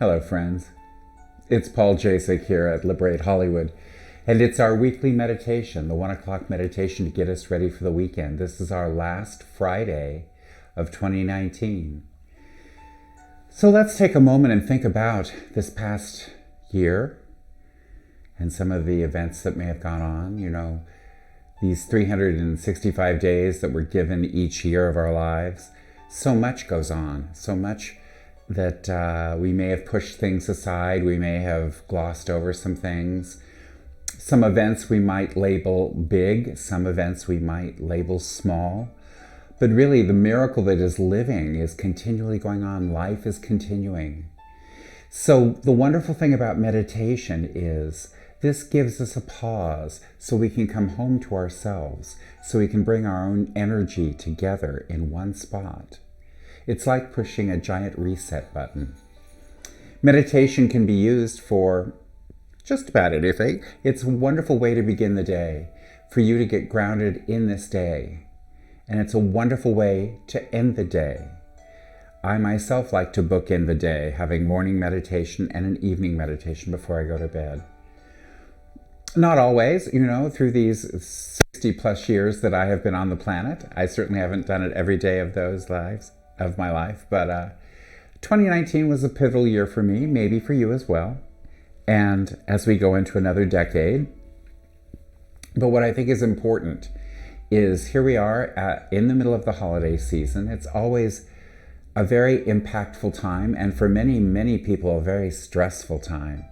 Hello, friends. It's Paul Jacek here at Liberate Hollywood, and it's our weekly meditation, the 1 o'clock meditation to get us ready for the weekend. This is our last Friday of 2019. So let's take a moment and think about this past year and some of the events that may have gone on. You know, these 365 days that we're given each year of our lives. So much goes on, so much that we may have pushed things aside, we may have glossed over some things. Some events we might label big, some events we might label small. But really the miracle that is living is continually going on. Life is continuing. So the wonderful thing about meditation is this gives us a pause so we can come home to ourselves, so we can bring our own energy together in one spot. It's like pushing a giant reset button. Meditation can be used for just about anything. It's a wonderful way to begin the day, for you to get grounded in this day. And it's a wonderful way to end the day. I myself like to bookend the day, having morning meditation and an evening meditation before I go to bed. Not always, through these 60 plus years that I have been on the planet. I certainly haven't done it every day of my life, but 2019 was a pivotal year for me, maybe for you as well, and as we go into another decade. But what I think is important is here we are in the middle of the holiday season. It's always a very impactful time, and for many, many people, a very stressful time.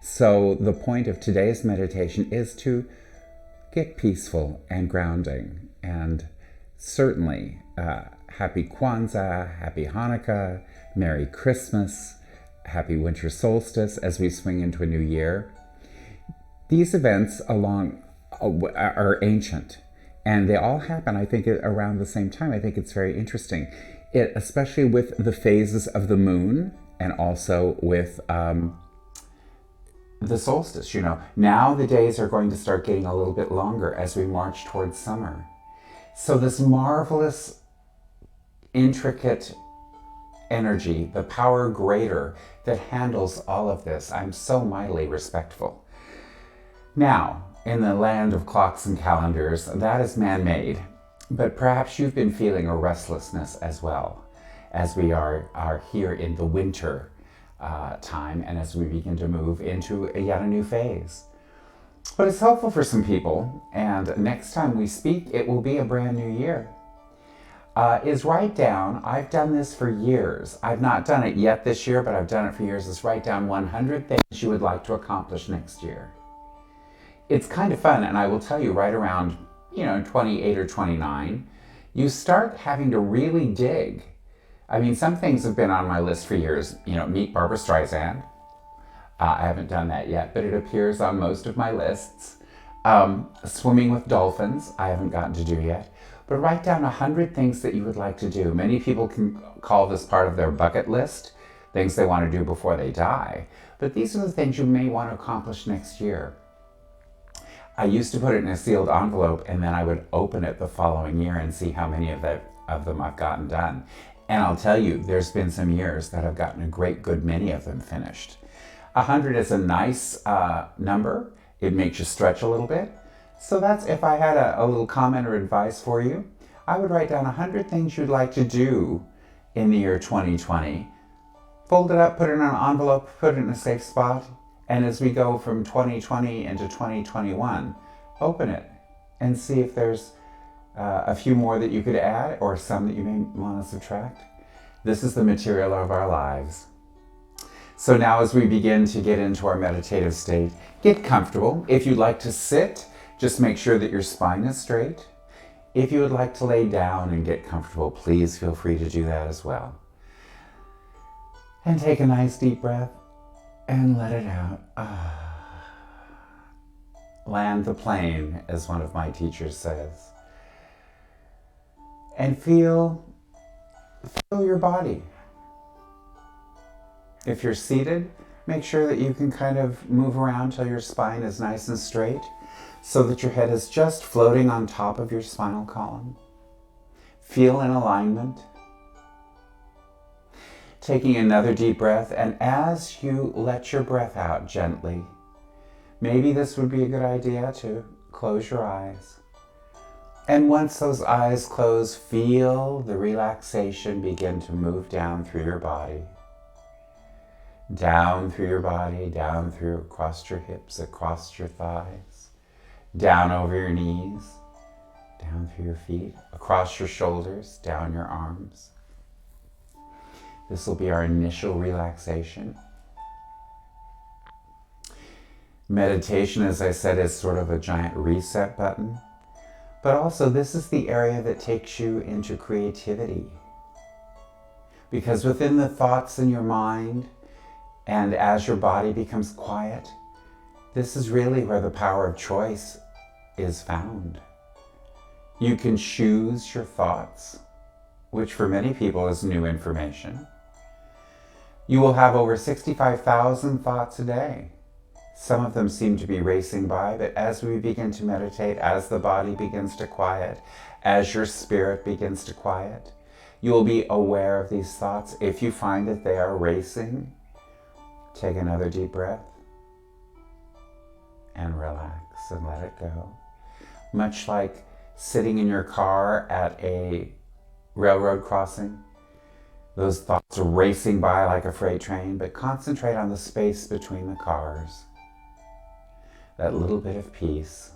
So the point of today's meditation is to get peaceful and grounding, and certainly Happy Kwanzaa, Happy Hanukkah, Merry Christmas, Happy Winter Solstice as we swing into a new year. These events are ancient, and they all happen, I think, around the same time. I think it's very interesting, especially with the phases of the moon and also with the solstice. Now the days are going to start getting a little bit longer as we march towards summer. So this marvelous, intricate energy, the power greater that handles all of this, I'm so mightily respectful. Now, in the land of clocks and calendars, that is man-made, but perhaps you've been feeling a restlessness as well, as we are here in the winter time, and as we begin to move into yet a new phase. But it's helpful for some people, and next time we speak, it will be a brand new year. Is write down, I've done this for years. I've not done it yet this year, but I've done it for years, is write down 100 things you would like to accomplish next year. It's kind of fun, and I will tell you, right around 28 or 29, you start having to really dig. I mean, some things have been on my list for years. Meet Barbara Streisand. I haven't done that yet, but it appears on most of my lists. Swimming with dolphins, I haven't gotten to do yet. But write down 100 things that you would like to do. Many people can call this part of their bucket list, things they want to do before they die. But these are the things you may want to accomplish next year. I used to put it in a sealed envelope, and then I would open it the following year and see how many of them I've gotten done. And I'll tell you, there's been some years that I've gotten a great good many of them finished. 100 is a nice number. It makes you stretch a little bit. So that's, if I had a little comment or advice for you, I would write down 100 things you'd like to do in the year 2020. Fold it up, put it in an envelope, put it in a safe spot, and as we go from 2020 into 2021, open it and see if there's a few more that you could add or some that you may want to subtract. This is the material of our lives. So now as we begin to get into our meditative state, get comfortable. If you'd like to sit, just make sure that your spine is straight. If you would like to lay down and get comfortable, please feel free to do that as well. And take a nice deep breath and let it out. Land the plane, as one of my teachers says. And feel your body. If you're seated, make sure that you can kind of move around till your spine is nice and straight, so that your head is just floating on top of your spinal column. Feel in alignment. Taking another deep breath, and as you let your breath out gently, maybe this would be a good idea to close your eyes. And once those eyes close, feel the relaxation begin to move down through your body. Down through your body, down through across your hips, across your thighs, down over your knees, down through your feet, across your shoulders, down your arms. This will be our initial relaxation. Meditation, as I said, is sort of a giant reset button. But also, this is the area that takes you into creativity. Because within the thoughts in your mind, and as your body becomes quiet, this is really where the power of choice is found. You can choose your thoughts, which for many people is new information. You will have over 65,000 thoughts a day. Some of them seem to be racing by, but as we begin to meditate, as the body begins to quiet, as your spirit begins to quiet, you will be aware of these thoughts. If you find that they are racing, take another deep breath and relax and let it go. Much like sitting in your car at a railroad crossing, those thoughts are racing by like a freight train, but concentrate on the space between the cars. That little bit of peace.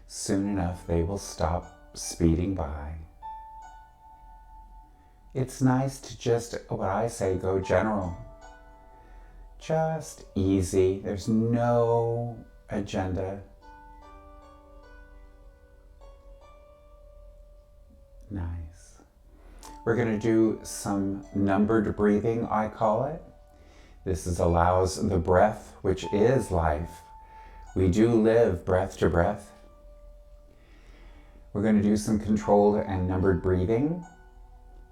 Soon enough, they will stop speeding by. It's nice to just, what I say, go general. Just easy. There's no agenda. Nice. We're going to do some numbered breathing, I call it. This allows the breath, which is life. We do live breath to breath. We're going to do some controlled and numbered breathing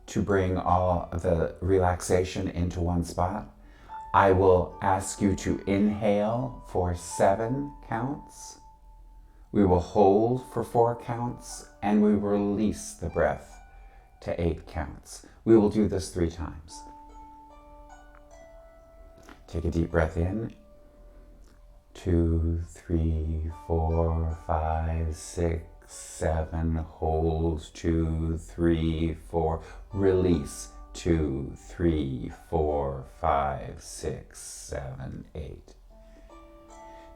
to bring all the relaxation into one spot. I will ask you to inhale for 7 counts. We will hold for 4 counts, and we will release the breath to 8 counts. We will do this 3 times. Take a deep breath in. 2, 3, 4, 5, 6, 7. Hold. 2, 3, 4. Release. 2, 3, 4, 5, 6, 7, 8.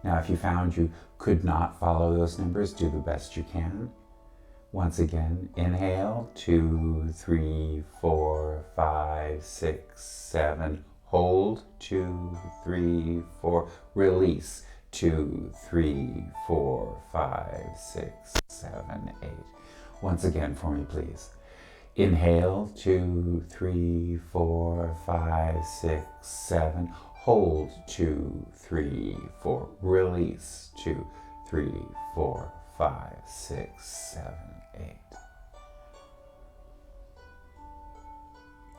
Now, if you found you could not follow those numbers, do the best you can. Once again, inhale. 2, 3, 4, 5, 6, 7. Hold. 2, 3, 4. Release. 2, 3, 4, 5, 6, 7, 8. Once again for me, please. Inhale. 2, 3, 4, 5, 6, 7. Hold. 2, 3, 4. Release. 2, 3, 4, 5, 6, 7, 8.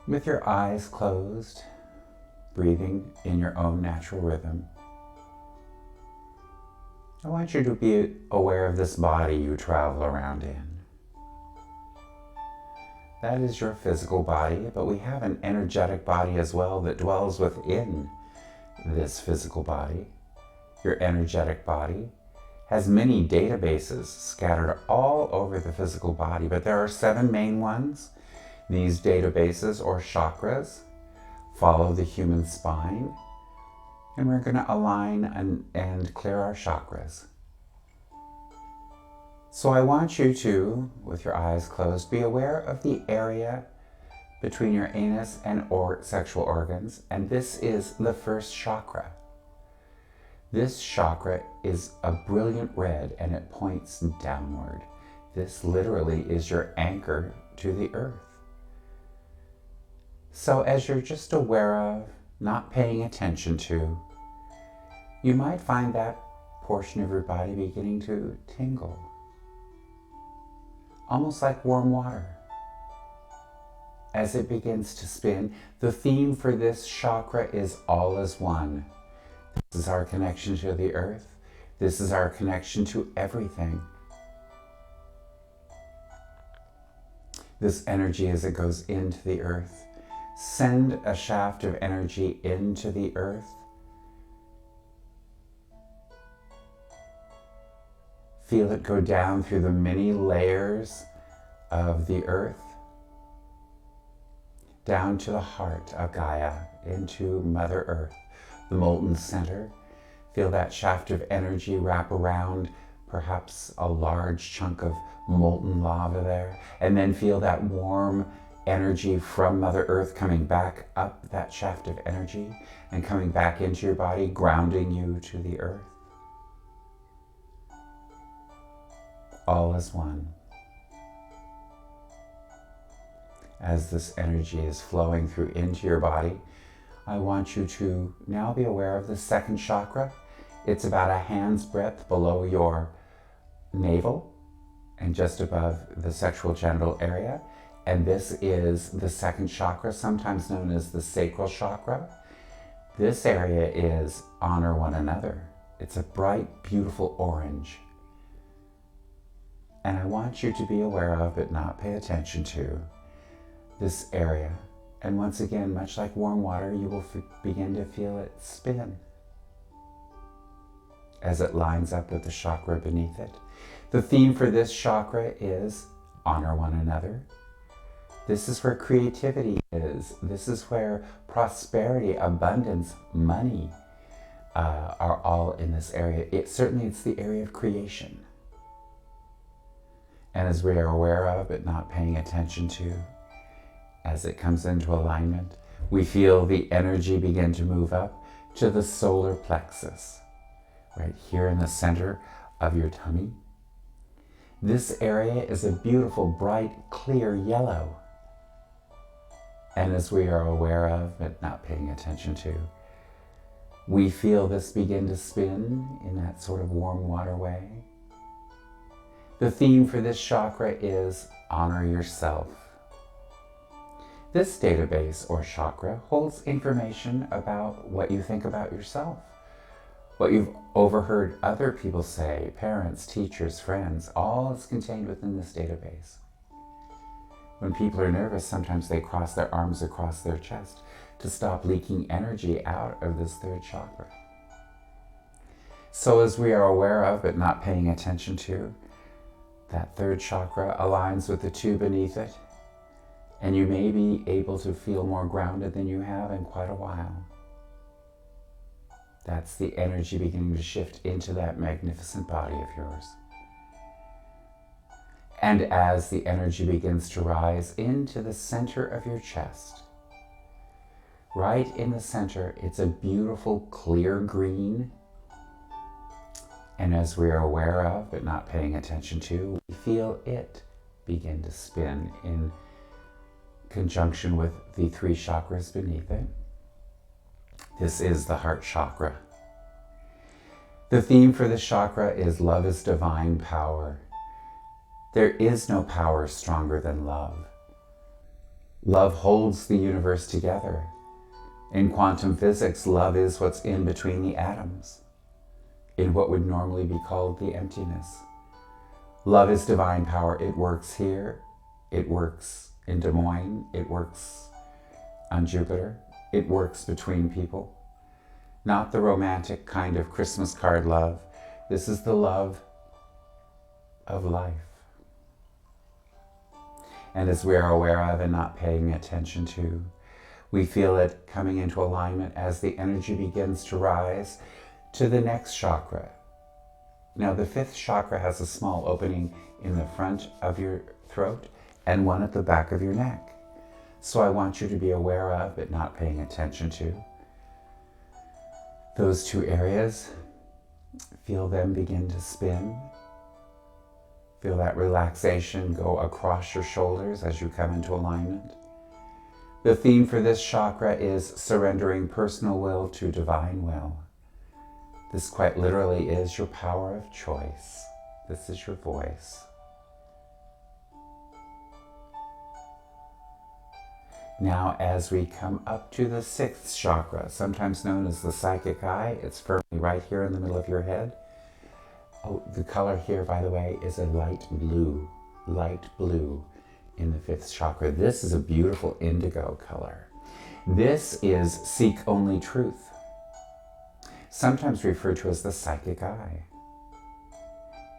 With your eyes closed, breathing in your own natural rhythm, I want you to be aware of this body you travel around in. That is your physical body, but we have an energetic body as well that dwells within this physical body. Your energetic body has many databases scattered all over the physical body, but there are 7 main ones. These databases, or chakras, follow the human spine, and we're going to align and clear our chakras. So I want you to, with your eyes closed, be aware of the area between your anus and sexual organs, and this is the first chakra. This chakra is a brilliant red and it points downward. This literally is your anchor to the earth. So as you're just aware of, not paying attention to, you might find that portion of your body beginning to tingle. Almost like warm water. As it begins to spin, the theme for this chakra is all is one. This is our connection to the earth. This is our connection to everything. This energy, as it goes into the earth, Send a shaft of energy into the earth. Feel it go down through the many layers of the earth, down to the heart of Gaia, into Mother Earth, the molten center. Feel that shaft of energy wrap around perhaps a large chunk of molten lava there, and then feel that warm energy from Mother Earth coming back up that shaft of energy and coming back into your body, grounding you to the earth. All is one. As this energy is flowing through into your body, I want you to now be aware of the second chakra. It's about a hand's breadth below your navel and just above the sexual genital area. And this is the second chakra, sometimes known as the sacral chakra. This area is honor one another. It's a bright, beautiful orange. And I want you to be aware of, but not pay attention to, this area. And once again, much like warm water, you will begin to feel it spin as it lines up with the chakra beneath it. The theme for this chakra is honor one another. This is where creativity is. This is where prosperity, abundance, money are all in this area. Certainly it's the area of creation. And as we are aware of, but not paying attention to, as it comes into alignment, we feel the energy begin to move up to the solar plexus, right here in the center of your tummy. This area is a beautiful, bright, clear yellow. And as we are aware of, but not paying attention to, we feel this begin to spin in that sort of warm water way. The theme for this chakra is honor yourself. This database or chakra holds information about what you think about yourself, what you've overheard other people say, parents, teachers, friends, all is contained within this database. When people are nervous, sometimes they cross their arms across their chest to stop leaking energy out of this third chakra. So as we are aware of, but not paying attention to, that third chakra aligns with the two beneath it, and you may be able to feel more grounded than you have in quite a while. That's the energy beginning to shift into that magnificent body of yours. And as the energy begins to rise into the center of your chest, right in the center, it's a beautiful clear green. And as we are aware of, but not paying attention to, we feel it begin to spin in conjunction with the three chakras beneath it. This is the heart chakra. The theme for this chakra is love is divine power. There is no power stronger than love. Love holds the universe together. In quantum physics, love is what's in between the atoms, in what would normally be called the emptiness. Love is divine power. It works here. It works in Des Moines. It works on Jupiter. It works between people. Not the romantic kind of Christmas card love. This is the love of life. And as we are aware of and not paying attention to, we feel it coming into alignment as the energy begins to rise to the next chakra. Now the fifth chakra has a small opening in the front of your throat and one at the back of your neck. So I want you to be aware of, but not paying attention to, those two areas. Feel them begin to spin. Feel that relaxation go across your shoulders as you come into alignment. The theme for this chakra is surrendering personal will to divine will. This quite literally is your power of choice. This is your voice. Now as we come up to the sixth chakra, sometimes known as the psychic eye, it's firmly right here in the middle of your head. Oh, the color here, by the way, is a light blue in the fifth chakra. This is a beautiful indigo color. This is Seek Only Truth, sometimes referred to as the psychic eye.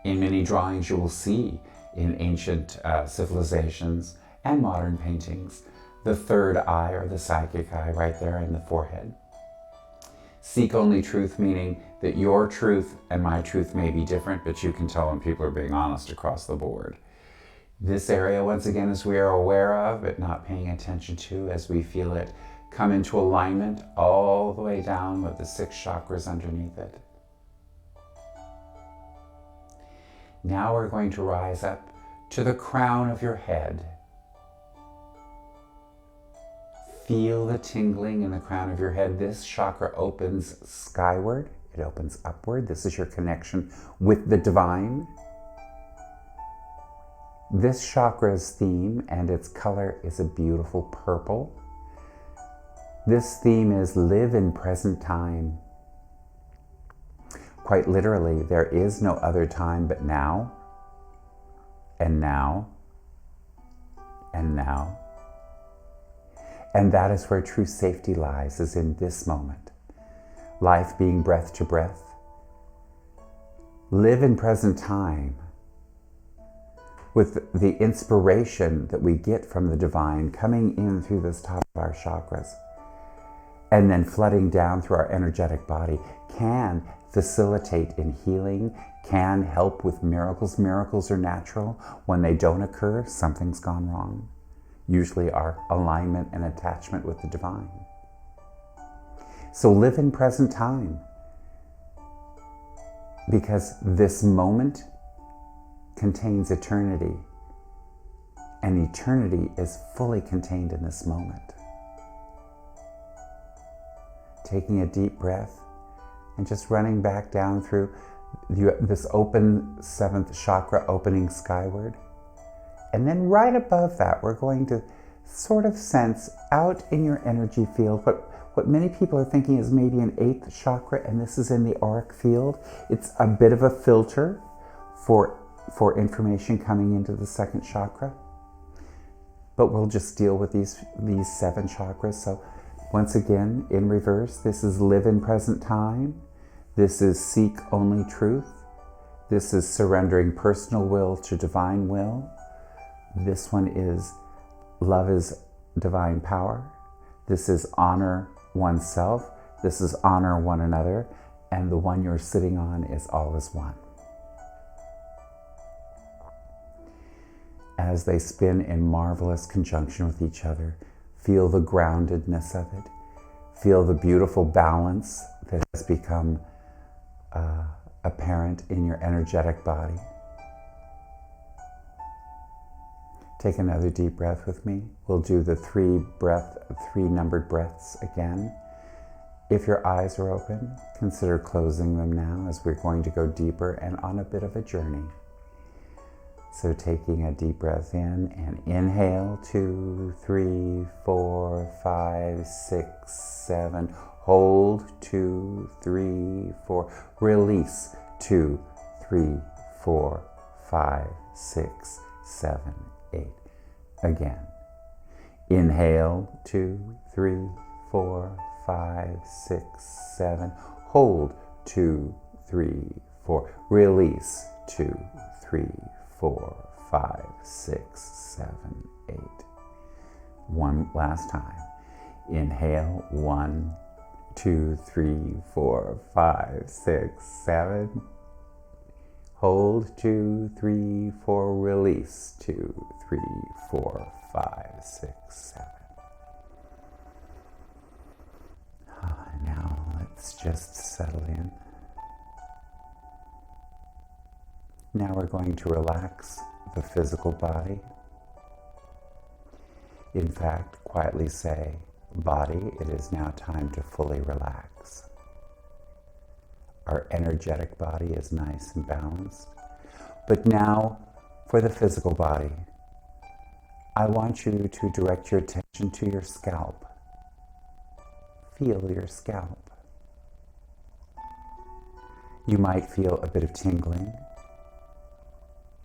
In many drawings you will see in ancient civilizations and modern paintings, the third eye or the psychic eye right there in the forehead. Seek only truth, meaning that your truth and my truth may be different, but you can tell when people are being honest across the board. This area, once again, as we are aware of, but not paying attention to as we feel it come into alignment all the way down with the 6 chakras underneath it. Now we're going to rise up to the crown of your head. Feel the tingling in the crown of your head. This chakra opens skyward. It opens upward. This is your connection with the divine. This chakra's theme and its color is a beautiful purple. This theme is live in present time. Quite literally, there is no other time but now, and now, and now. And that is where true safety lies, is in this moment. Life being breath to breath. Live in present time with the inspiration that we get from the divine coming in through this top of our chakras and then flooding down through our energetic body can facilitate in healing, can help with miracles. Miracles are natural. When they don't occur, something's gone wrong. Usually our alignment and attachment with the divine. So live in present time, because this moment contains eternity, and eternity is fully contained in this moment. Taking a deep breath and just running back down through this open 7th chakra, opening skyward. And then right above that, we're going to sort of sense out in your energy field what many people are thinking is maybe an 8th chakra, and this is in the auric field. It's a bit of a filter for information coming into the 2nd chakra. But we'll just deal with these 7 chakras. So once again, in reverse, this is live in present time. This is seek only truth. This is surrendering personal will to divine will. This one is love is divine power. This is honor oneself. This is honor one another. And the one you're sitting on is all is one. As they spin in marvelous conjunction with each other, feel the groundedness of it. Feel the beautiful balance that has become apparent in your energetic body. Take another deep breath with me. We'll do the 3 numbered breaths again. If your eyes are open, consider closing them now, as we're going to go deeper and on a bit of a journey. So taking a deep breath in and inhale, 2, 3, 4, 5, 6, 7. Hold, 2, 3, 4. Release, 2, 3, 4, 5, 6, 7, 8. Again. Inhale, 2, 3, 4, 5, 6, 7. Hold, 2, 3, 4. Release, 2, 3, 4, 5, 6, 7, 8. One last time. Inhale, 1, 2, 3, 4, 5, 6, 7. Hold, 2, 3, 4. Release, 2, 3, 4, 5, 6, 7. Now let's just settle in. Now we're going to relax the physical body. In fact, quietly say, body, it is now time to fully relax. Our energetic body is nice and balanced. But now, for the physical body, I want you to direct your attention to your scalp. Feel your scalp. You might feel a bit of tingling.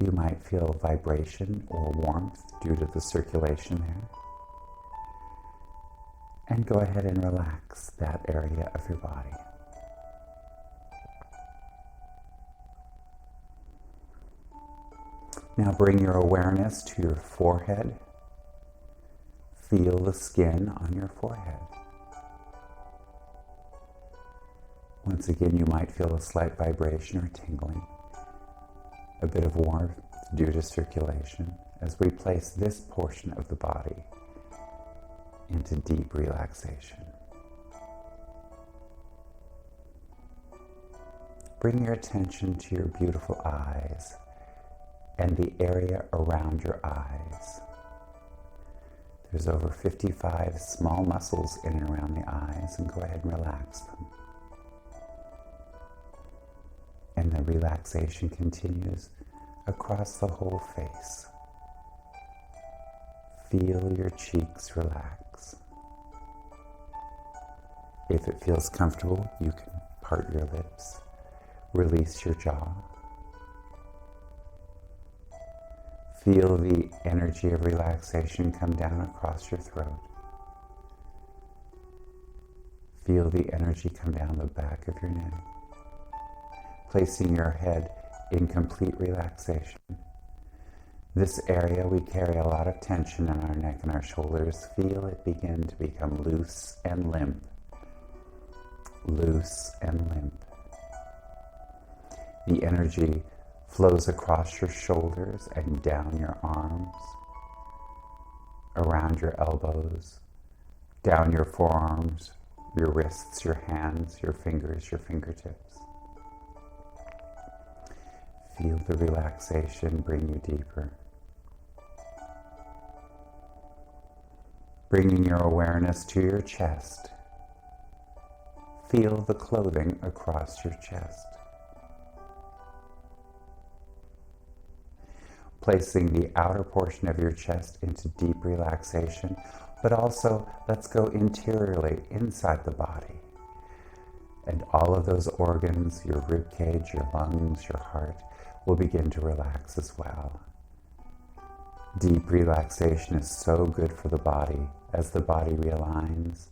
You might feel vibration or warmth due to the circulation there. And go ahead and relax that area of your body. Now bring your awareness to your forehead. Feel the skin on your forehead. Once again, you might feel a slight vibration or tingling, a bit of warmth due to circulation as we place this portion of the body into deep relaxation. Bring your attention to your beautiful eyes and the area around your eyes. There's over 55 small muscles in and around the eyes, and go ahead and relax them. And the relaxation continues across the whole face. Feel your cheeks relax. If it feels comfortable, you can part your lips, release your jaw. Feel the energy of relaxation come down across your throat. Feel the energy come down the back of your neck, placing your head in complete relaxation. This area, we carry a lot of tension in our neck and our shoulders. Feel it begin to become loose and limp. Loose and limp. The energy flows across your shoulders and down your arms, around your elbows, down your forearms, your wrists, your hands, your fingers, your fingertips. Feel the relaxation bring you deeper. Bringing your awareness to your chest. Feel the clothing across your chest. Placing the outer portion of your chest into deep relaxation, but also let's go interiorly inside the body. And all of those organs, your rib cage, your lungs, your heart, will begin to relax as well. Deep relaxation is so good for the body. As the body realigns,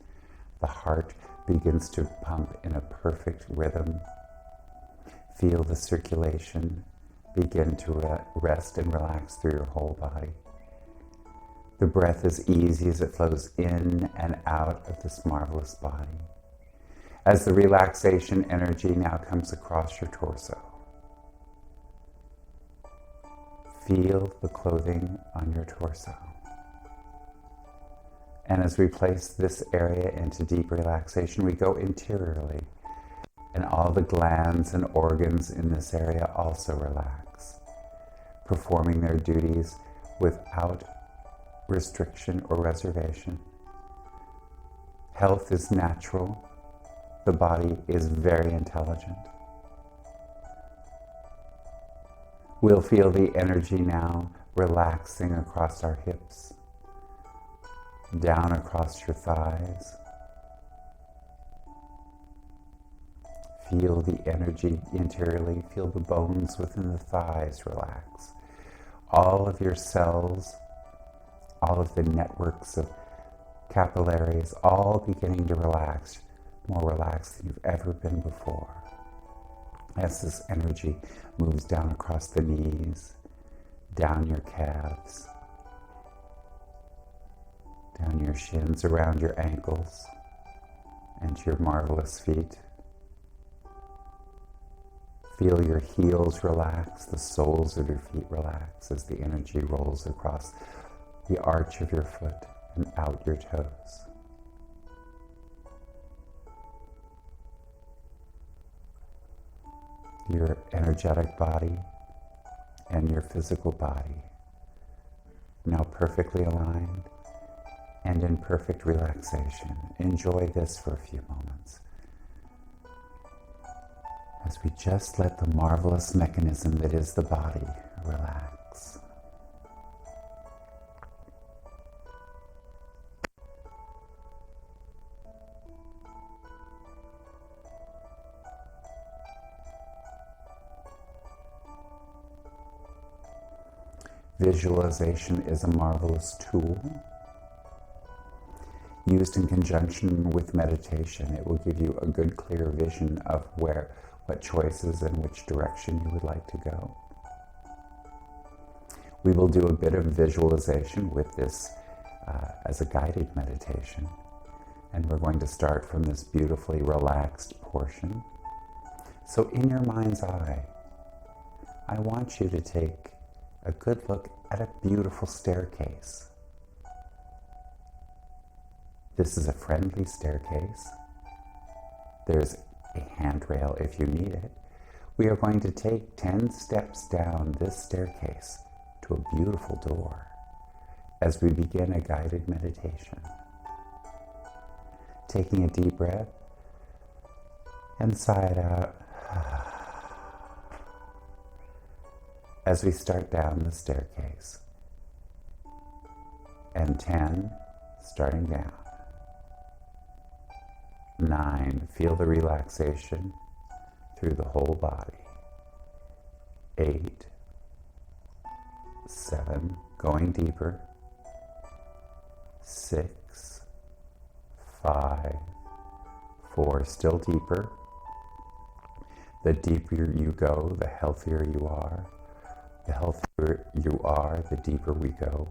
the heart begins to pump in a perfect rhythm. Feel the circulation begin to rest and relax through your whole body. The breath is easy as it flows in and out of this marvelous body. As the relaxation energy now comes across your torso, feel the clothing on your torso. And as we place this area into deep relaxation, we go interiorly, and all the glands and organs in this area also relax, performing their duties without restriction or reservation. Health is natural. The body is very intelligent. We'll feel the energy now relaxing across our hips, down across your thighs. Feel the energy interiorly. Feel the bones within the thighs relax. All of your cells, all of the networks of capillaries, all beginning to relax, more relaxed than you've ever been before. As this energy moves down across the knees, down your calves, down your shins, around your ankles, and your marvelous feet. Feel your heels relax, the soles of your feet relax as the energy rolls across the arch of your foot and out your toes. Your energetic body and your physical body now perfectly aligned and in perfect relaxation. Enjoy this for a few moments as we just let the marvelous mechanism that is the body relax. Visualization is a marvelous tool. used in conjunction with meditation, it will give you a good, clear vision of what choices and which direction you would like to go. We will do a bit of visualization with this as a guided meditation. And we're going to start from this beautifully relaxed portion. So in your mind's eye, I want you to take a good look at a beautiful staircase. This is a friendly staircase. There's a handrail if you need it. We are going to take 10 steps down this staircase to a beautiful door as we begin a guided meditation. Taking a deep breath and sigh it out as we start down the staircase. And 10, starting down. 9, feel the relaxation through the whole body. 8, 7, going deeper. 6, 5, 4, still deeper. The deeper you go, the healthier you are. The healthier you are, the deeper we go.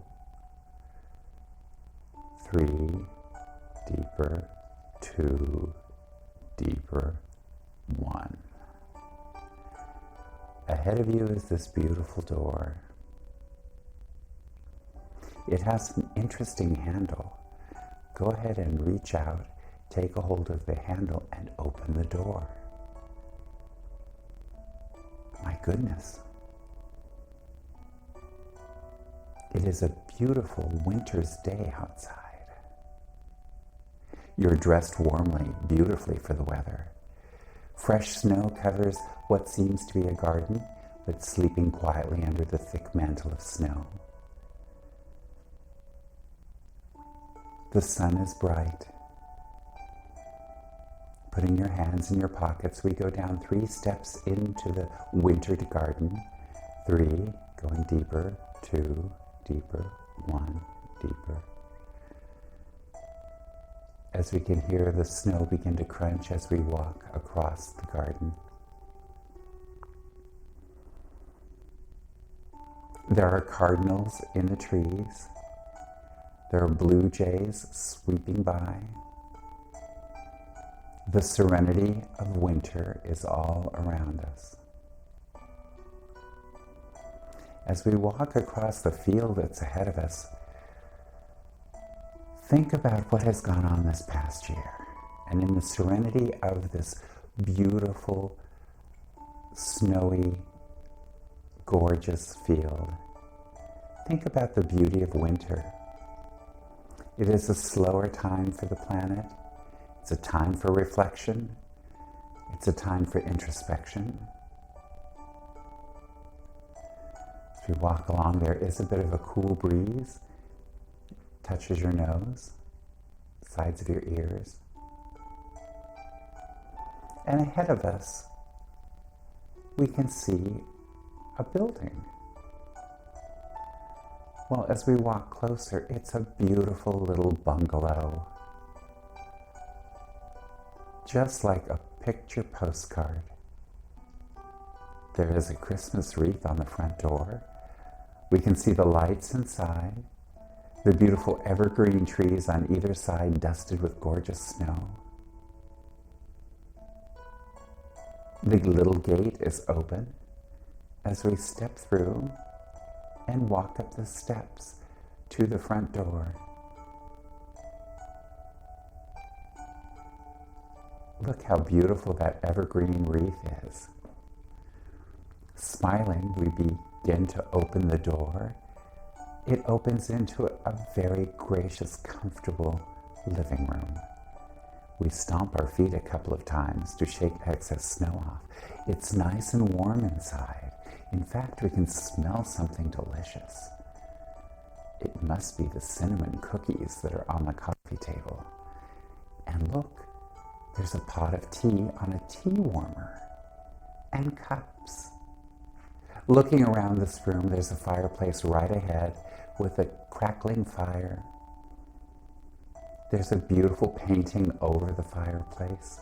3, deeper. 2, deeper. 1. Ahead of you is this beautiful door. It has an interesting handle. Go ahead and reach out, take a hold of the handle, and open the door. My goodness. It is a beautiful winter's day outside. You're dressed warmly, beautifully for the weather. Fresh snow covers what seems to be a garden, but sleeping quietly under the thick mantle of snow. The sun is bright. Putting your hands in your pockets, we go down 3 steps into the wintered garden. 3, going deeper. 2, deeper. 1, deeper. As we can hear the snow begin to crunch as we walk across the garden. There are cardinals in the trees. There are blue jays sweeping by. The serenity of winter is all around us. As we walk across the field that's ahead of us, think about what has gone on this past year. And in the serenity of this beautiful, snowy, gorgeous field, think about the beauty of winter. It is a slower time for the planet. It's a time for reflection. It's a time for introspection. As we walk along, there is a bit of a cool breeze. Touches your nose, sides of your ears. And ahead of us, we can see a building. Well, as we walk closer, it's a beautiful little bungalow. Just like a picture postcard. There is a Christmas wreath on the front door. We can see the lights inside, the beautiful evergreen trees on either side dusted with gorgeous snow. The little gate is open as we step through and walk up the steps to the front door. Look how beautiful that evergreen wreath is. Smiling, we begin to open the door. It opens into a very gracious, comfortable living room. We stomp our feet a couple of times to shake excess snow off. It's nice and warm inside. In fact, we can smell something delicious. It must be the cinnamon cookies that are on the coffee table. And look, there's a pot of tea on a tea warmer and cups. Looking around this room, there's a fireplace right ahead with a crackling fire. There's a beautiful painting over the fireplace.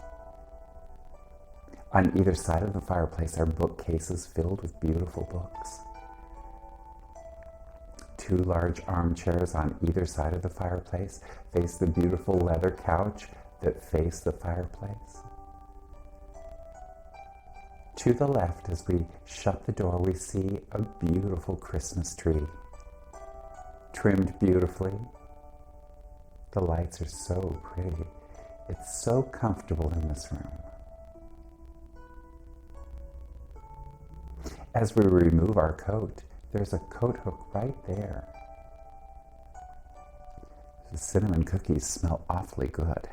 On either side of the fireplace are bookcases filled with beautiful books. 2 large armchairs on either side of the fireplace face the beautiful leather couch that face the fireplace. To the left, as we shut the door, we see a beautiful Christmas tree, trimmed beautifully. The lights are so pretty. It's so comfortable in this room. As we remove our coat, there's a coat hook right there. The cinnamon cookies smell awfully good.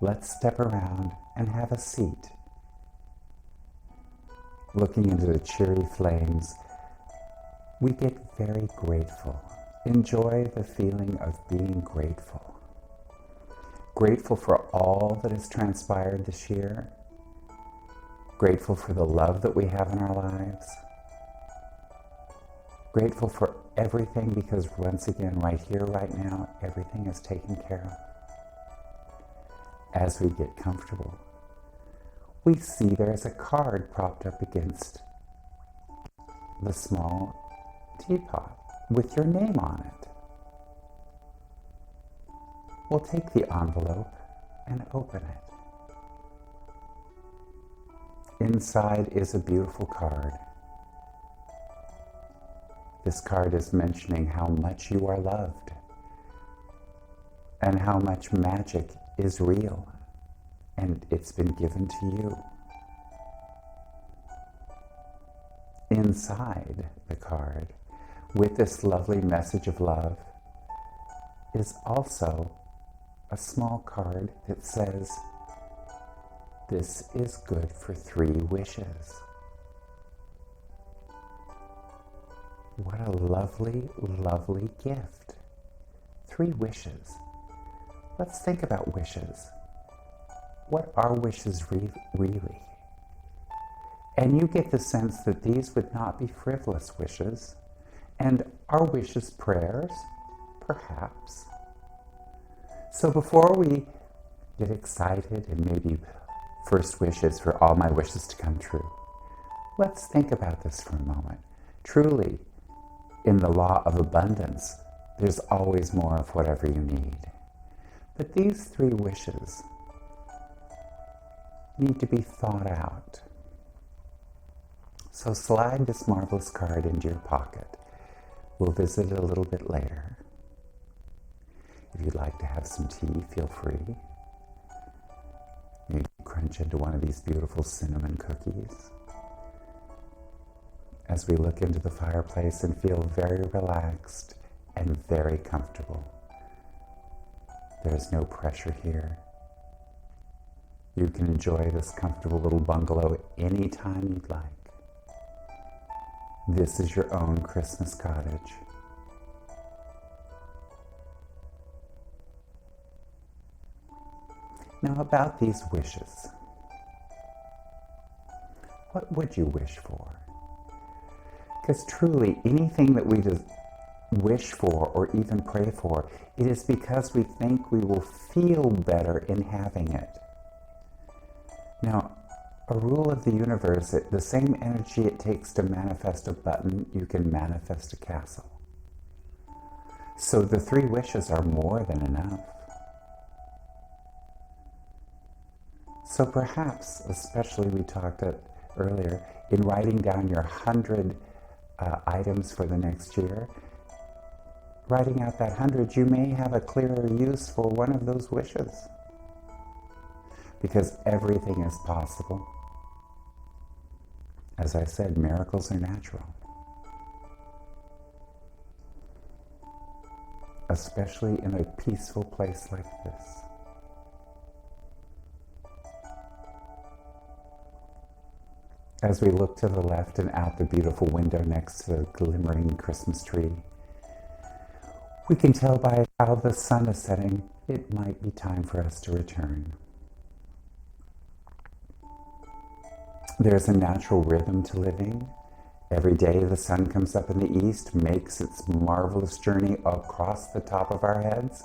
Let's step around and have a seat. Looking into the cheery flames, we get very grateful. Enjoy the feeling of being grateful. Grateful for all that has transpired this year. Grateful for the love that we have in our lives. Grateful for everything, because once again, right here, right now, everything is taken care of. As we get comfortable, we see there's a card propped up against the small teapot with your name on it. We'll take the envelope and open it. Inside is a beautiful card. This card is mentioning how much you are loved and how much magic is real, and it's been given to you. Inside the card, with this lovely message of love, is also a small card that says, "This is good for 3 wishes." What a lovely, lovely gift. 3 wishes. Let's think about wishes. What are wishes really? And you get the sense that these would not be frivolous wishes. And are wishes prayers? Perhaps. So before we get excited and maybe first wishes for all my wishes to come true, let's think about this for a moment. Truly, in the law of abundance, there's always more of whatever you need. But these 3 wishes need to be thought out. So slide this marvelous card into your pocket. We'll visit it a little bit later. If you'd like to have some tea, feel free. You can crunch into one of these beautiful cinnamon cookies as we look into the fireplace and feel very relaxed and very comfortable. There's no pressure here. You can enjoy this comfortable little bungalow anytime you'd like. This is your own Christmas cottage. Now about these wishes. What would you wish for? Because truly, anything that we wish for or even pray for, it is because we think we will feel better in having it. Now, a rule of the universe, the same energy it takes to manifest a button, you can manifest a castle. So the 3 wishes are more than enough. So perhaps, especially we talked earlier, in writing down your 100 items for the next year, writing out that 100, you may have a clearer use for one of those wishes. Because everything is possible. As I said, miracles are natural. Especially in a peaceful place like this. As we look to the left and out the beautiful window next to the glimmering Christmas tree, we can tell by how the sun is setting, it might be time for us to return. There's a natural rhythm to living, Every day the sun comes up in the east, makes its marvelous journey across the top of our heads,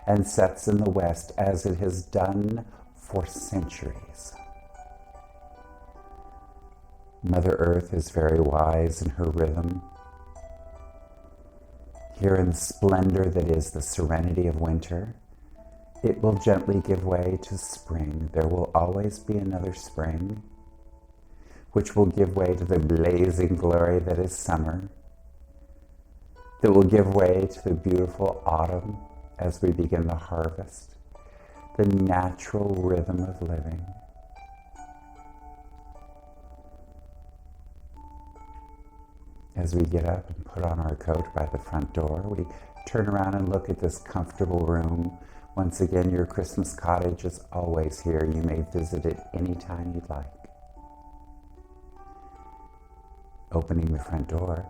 and sets in the west as it has done for centuries. Mother Earth is very wise in her rhythm. Here in the splendor that is the serenity of winter, it will gently give way to spring. There will always be another spring, which will give way to the blazing glory that is summer, that will give way to the beautiful autumn as we begin the harvest, the natural rhythm of living. As we get up and put on our coat by the front door, we turn around and look at this comfortable room. Once again, your Christmas cottage is always here. You may visit it anytime you'd like. Opening the front door,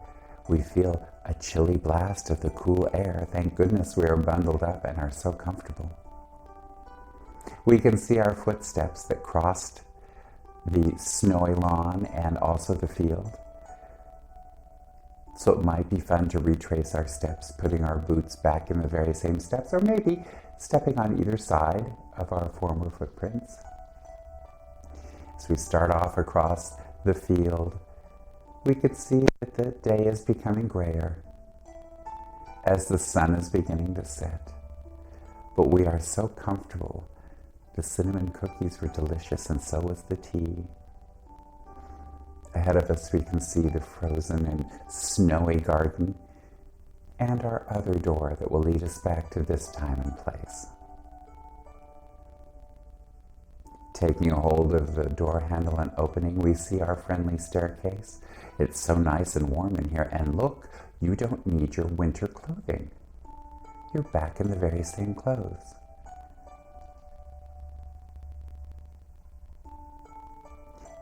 we feel a chilly blast of the cool air. Thank goodness we are bundled up and are so comfortable. We can see our footsteps that crossed the snowy lawn and also the field. So it might be fun to retrace our steps, putting our boots back in the very same steps, or maybe stepping on either side of our former footprints. As we start off across the field, we could see that the day is becoming grayer as the sun is beginning to set. But we are so comfortable. The cinnamon cookies were delicious, and so was the tea. Ahead of us, we can see the frozen and snowy garden and our other door that will lead us back to this time and place. Taking a hold of the door handle and opening, we see our friendly staircase. It's so nice and warm in here. And look, you don't need your winter clothing. You're back in the very same clothes.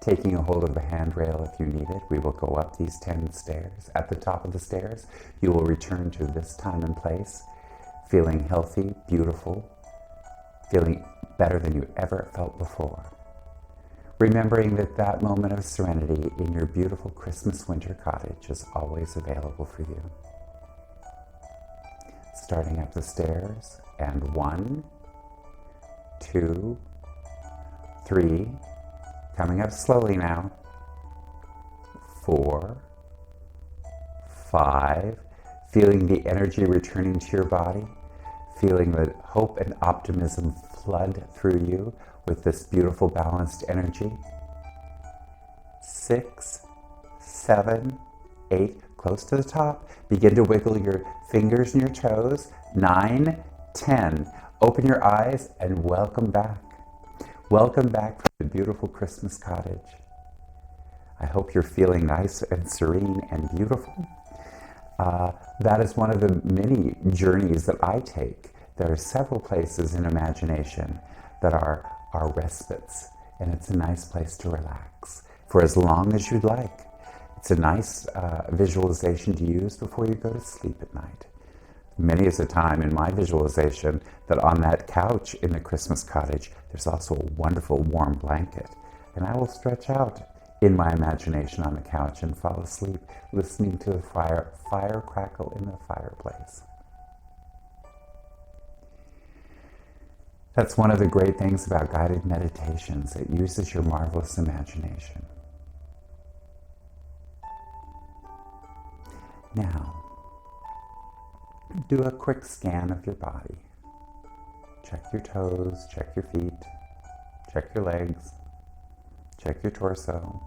Taking a hold of the handrail if you need it, we will go up these 10 stairs. At the top of the stairs, you will return to this time and place, feeling healthy, beautiful, feeling better than you ever felt before. Remembering that that moment of serenity in your beautiful Christmas winter cottage is always available for you. Starting up the stairs, and 1, 2, 3, coming up slowly now, 4, 5, feeling the energy returning to your body, feeling the hope and optimism flood through you with this beautiful balanced energy. 6, 7, 8, close to the top. Begin to wiggle your fingers and your toes. 9, 10. Open your eyes and welcome back. Welcome back to the beautiful Christmas cottage. I hope you're feeling nice and serene and beautiful. That is one of the many journeys that I take. There are several places in imagination that are respites, and it's a nice place to relax for as long as you'd like. It's a nice visualization to use before you go to sleep at night. Many is the time in my visualization that on that couch in the Christmas cottage, there's also a wonderful warm blanket. And I will stretch out in my imagination on the couch and fall asleep listening to the fire crackle in the fireplace. That's one of the great things about guided meditations. It uses your marvelous imagination. Now, do a quick scan of your body. Check your toes, check your feet, check your legs, check your torso.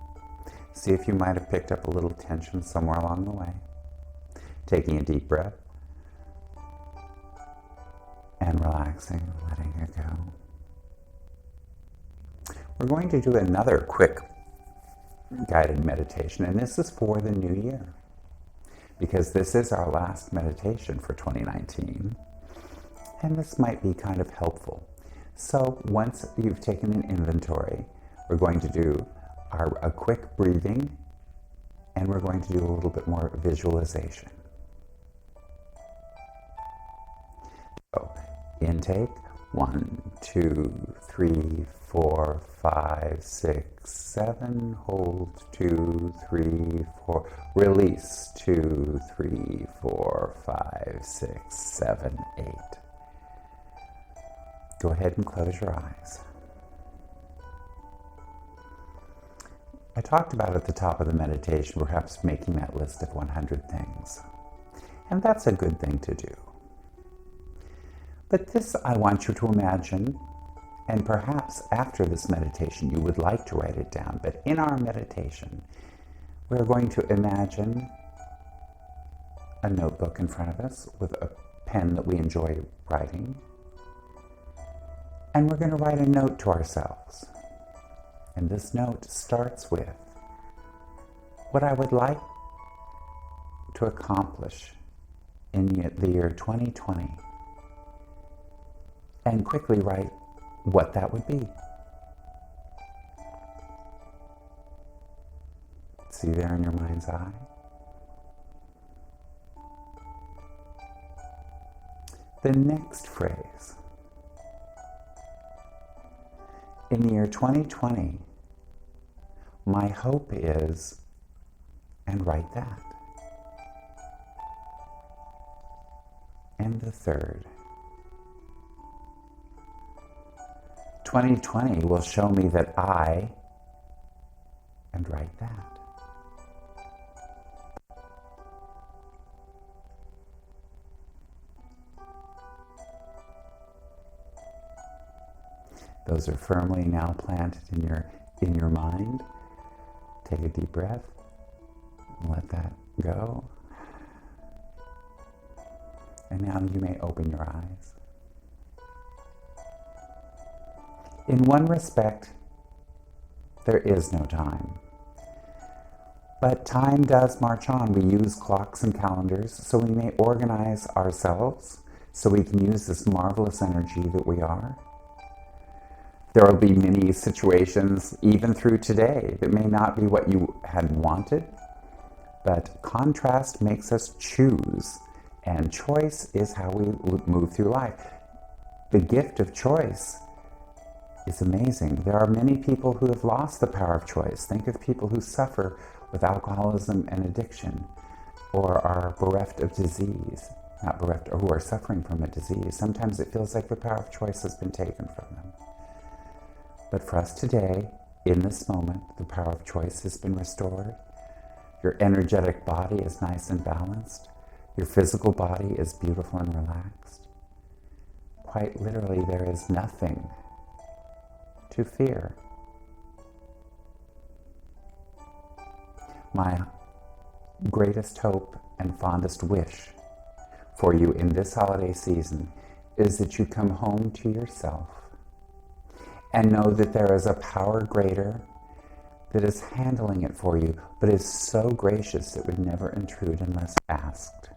See if you might have picked up a little tension somewhere along the way. Taking a deep breath and relaxing, letting it go. We're going to do another quick guided meditation, and this is for the new year, because this is our last meditation for 2019, and this might be kind of helpful. So once you've taken an inventory, we're going to do a quick breathing, and we're going to do a little bit more visualization. So intake, 1, 2, 3, 4, 5, 6, 7. Hold 2, 3, 4. Release 2, 3, 4, 5, 6, 7, 8. Go ahead and close your eyes. I talked about at the top of the meditation, perhaps making that list of 100 things. And that's a good thing to do. But this I want you to imagine, and perhaps after this meditation you would like to write it down, but in our meditation, we're going to imagine a notebook in front of us with a pen that we enjoy writing, and we're going to write a note to ourselves. And this note starts with what I would like to accomplish in the year 2020, and quickly write what that would be. See there in your mind's eye? The next phrase. In the year 2020, my hope is, and write that. And the third. 2020 will show me that I, and write that. Those are firmly now planted in your mind. Take a deep breath and let that go. And now you may open your eyes. In one respect, there is no time. But time does march on. We use clocks and calendars, so we may organize ourselves so we can use this marvelous energy that we are. There will be many situations, even through today, that may not be what you had wanted, but contrast makes us choose, and choice is how we move through life. The gift of choice is amazing. There are many people who have lost the power of choice. Think of people who suffer with alcoholism and addiction, or are bereft of disease, not bereft, or who are suffering from a disease. Sometimes it feels like the power of choice has been taken from them. But for us today, in this moment, the power of choice has been restored. Your energetic body is nice and balanced. Your physical body is beautiful and relaxed. Quite literally, there is nothing to fear. My greatest hope and fondest wish for you in this holiday season is that you come home to yourself and know that there is a power greater that is handling it for you, but is so gracious it would never intrude unless asked.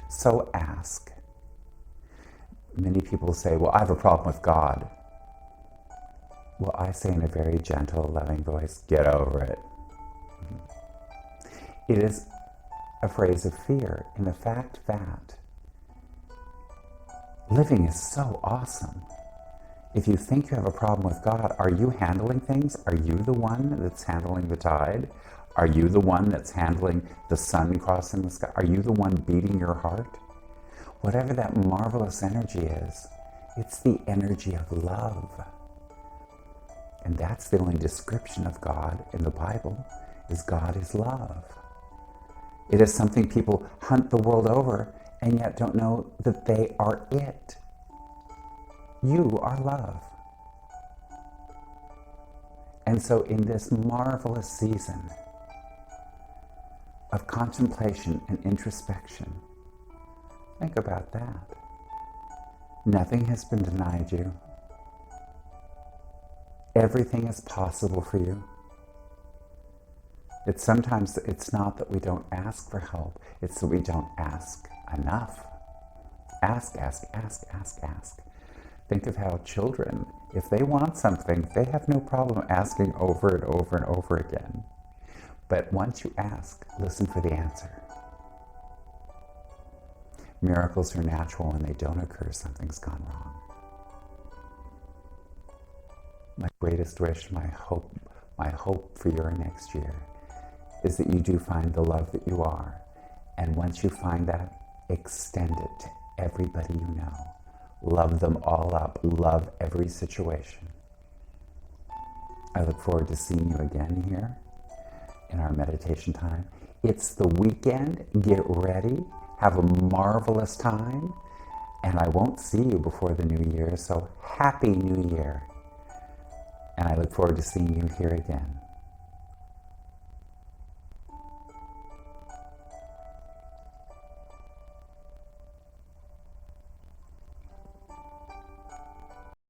So ask. Many people say, well, I have a problem with God. Well, I say in a very gentle, loving voice, get over it. It is a phrase of fear in the fact that living is so awesome. If you think you have a problem with God, are you handling things? Are you the one that's handling the tide? Are you the one that's handling the sun crossing the sky? Are you the one beating your heart? Whatever that marvelous energy is, it's the energy of love. And that's the only description of God in the Bible, is God is love. It is something people hunt the world over and yet don't know that they are it. You are love. And so in this marvelous season of contemplation and introspection, think about that. Nothing has been denied you. Everything is possible for you. Sometimes it's not that we don't ask for help, it's that we don't ask enough. Ask, ask, ask, ask, ask. Think of how children, if they want something, they have no problem asking over and over and over again. But once you ask, listen for the answer. Miracles are natural when they don't occur, something's gone wrong. my greatest wish, my hope for your next year is that you do find the love that you are. And once you find that, extend it to everybody you know. Love them all up. Love every situation. I look forward to seeing you again here in our meditation time. It's the weekend. Get ready. Have a marvelous time. And I won't see you before the new year, so Happy New Year. And I look forward to seeing you here again.